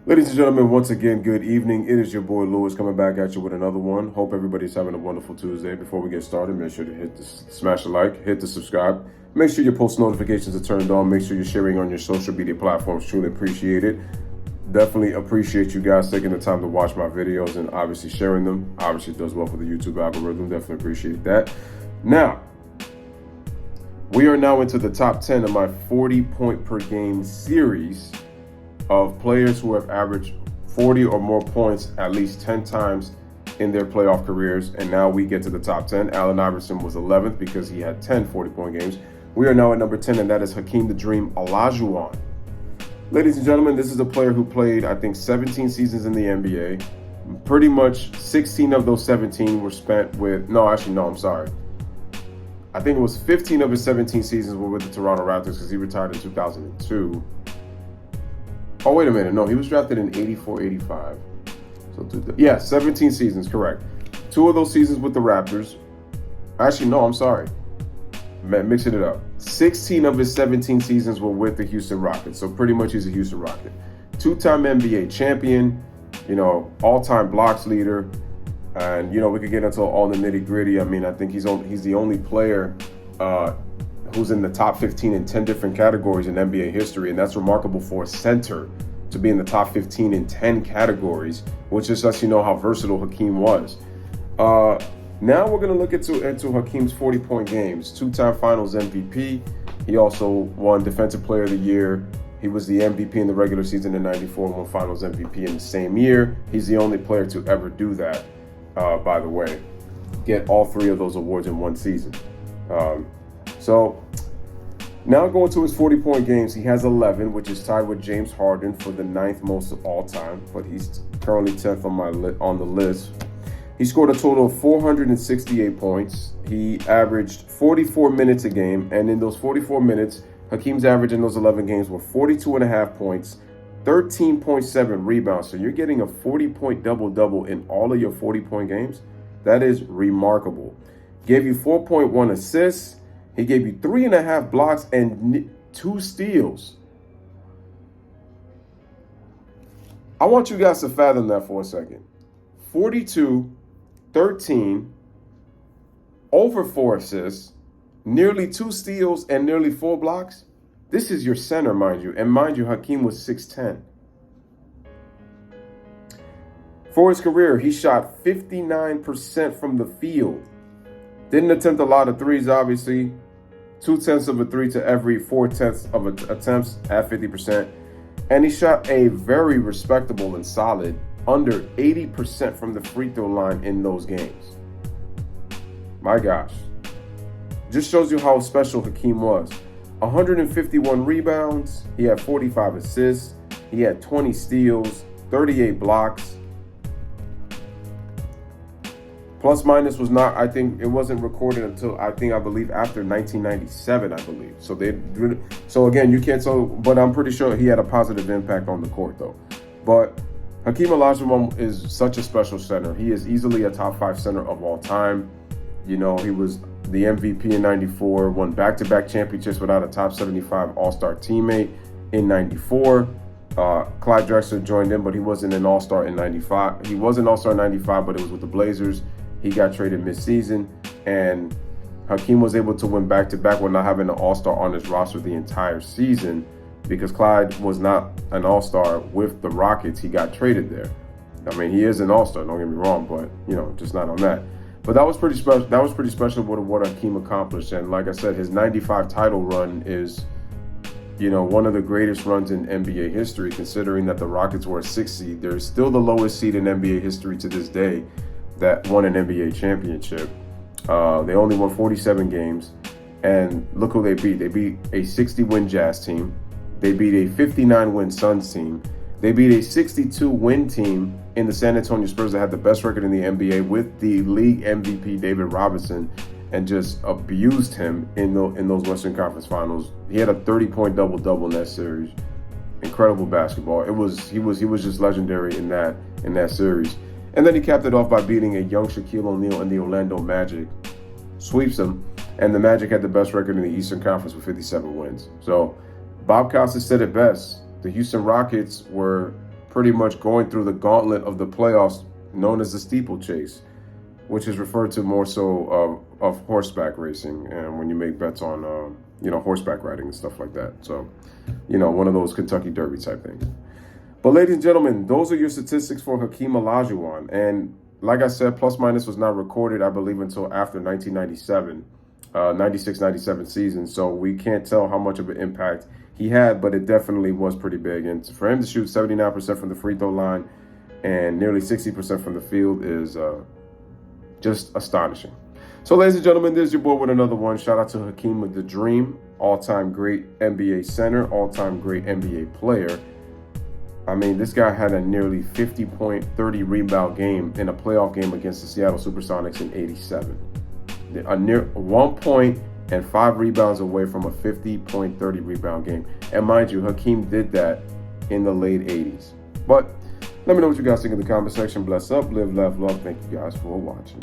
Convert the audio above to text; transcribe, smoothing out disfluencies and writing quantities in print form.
Ladies and gentlemen, once again, good evening. It is your boy Louis coming back at you with another one. Hope everybody's having a wonderful Tuesday. Before we get started, make sure to smash a like, hit the subscribe. Make sure your post notifications are turned on. Make sure you're sharing on your social media platforms. Truly appreciate it. Definitely appreciate you guys taking the time to watch my videos and obviously sharing them. Obviously it does well for the YouTube algorithm. Definitely appreciate that. Now, we are now into the top 10 of my 40 point per game series of players who have averaged 40 or more points at least 10 times in their playoff careers. And now we get to the top 10. Allen Iverson was 11th because he had 10 40-point games. We are now at number 10, and that is Hakeem the Dream Olajuwon. Ladies and gentlemen, this is a player who played, I think, 17 seasons in the NBA. Pretty much 16 of those 17 were spent with, I think it was 15 of his 17 seasons were with the Toronto Raptors because he retired in 2002. Oh, wait a minute. No, he was drafted in 84, 85. So, 17 seasons, correct. 2 of those seasons with the Raptors. Actually, no, I'm sorry. Mixing it up. 16 of his 17 seasons were with the Houston Rockets. So pretty much he's a Houston Rocket. 2-time NBA champion, all-time blocks leader. And, we could get into all the nitty-gritty. I mean, I think he's the only player who's in the top 15 in 10 different categories in NBA history. And that's remarkable for a center to be in the top 15 in 10 categories, which just lets you know how versatile Hakeem was. Now we're going to look into Hakeem's 40-point games. 2-time finals MVP. He also won Defensive Player of the Year. He was the MVP in the regular season in 94 and won finals MVP in the same year. He's the only player to ever do that, by the way. Get all 3 of those awards in one season. So now going to his 40-point games, he has 11, which is tied with James Harden for the 9th most of all time, but he's currently 10th on the list. He scored a total of 468 points. He averaged 44 minutes a game, and in those 44 minutes, Hakeem's average in those 11 games were 42.5 points, 13.7 rebounds. So you're getting a 40-point double-double in all of your 40-point games. That is remarkable. Gave you 4.1 assists. He gave you 3.5 blocks and 2 steals. I want you guys to fathom that for a second. 42, 13, over 4 assists, nearly 2 steals, and nearly 4 blocks. This is your center, mind you. And mind you, Hakeem was 6'10". For his career, he shot 59% from the field. Didn't attempt a lot of threes, obviously. 0.2 of a three to every 0.4 of attempts at 50%. And he shot a very respectable and solid under 80% from the free throw line in those games. My gosh. Just shows you how special Hakeem was. 151 rebounds. He had 45 assists. He had 20 steals, 38 blocks. Plus minus was not, I think it wasn't recorded until I believe after 1997, I believe. So again, you can't tell, but I'm pretty sure he had a positive impact on the court though. But Hakeem Olajuwon is such a special center. He is easily a top 5 center of all time. He was the MVP in 94, won back-to-back championships without a top 75 All-Star teammate in 94. Clyde Drexler joined in, but he wasn't an All-Star in 95. He was an All-Star in 95, but it was with the Blazers. He got traded mid-season, and Hakeem was able to win back-to-back while not having an All-Star on his roster the entire season because Clyde was not an All-Star with the Rockets. He got traded there. I mean, he is an All-Star, don't get me wrong, but, just not on that. But that was pretty special. That was pretty special what Hakeem accomplished. And like I said, his 95 title run is, one of the greatest runs in NBA history, considering that the Rockets were a 6th seed. They're still the lowest seed in NBA history to this day that won an NBA championship. They only won 47 games. And look who they beat. They beat a 60-win Jazz team. They beat a 59-win Suns team. They beat a 62-win team in the San Antonio Spurs that had the best record in the NBA with the league MVP David Robinson, and just abused him in those Western Conference Finals. He had a 30-point double-double in that series. Incredible basketball. He was just legendary in that series. And then he capped it off by beating a young Shaquille O'Neal and the Orlando Magic. Sweeps them, and the Magic had the best record in the Eastern Conference with 57 wins. So Bob Costas said it best. The Houston Rockets were pretty much going through the gauntlet of the playoffs known as the steeplechase, which is referred to more so of horseback racing, and when you make bets on horseback riding and stuff like that. So, one of those Kentucky Derby type things. But ladies and gentlemen, those are your statistics for Hakeem Olajuwon. And like I said, plus minus was not recorded, I believe, until after 1997, 96-97 season. So we can't tell how much of an impact he had, but it definitely was pretty big. And for him to shoot 79% from the free throw line and nearly 60% from the field is just astonishing. So, ladies and gentlemen, there's your boy with another one. Shout out to Hakeem with the Dream, all-time great NBA center, all-time great NBA player. I mean, this guy had a nearly 50-point, 30-rebound game in a playoff game against the Seattle Supersonics in '87. A near 1 point and 5 rebounds away from a 50-point, 30-rebound game. And mind you, Hakeem did that in the late '80s. But let me know what you guys think in the comment section. Bless up, live, laugh, love. Thank you guys for watching.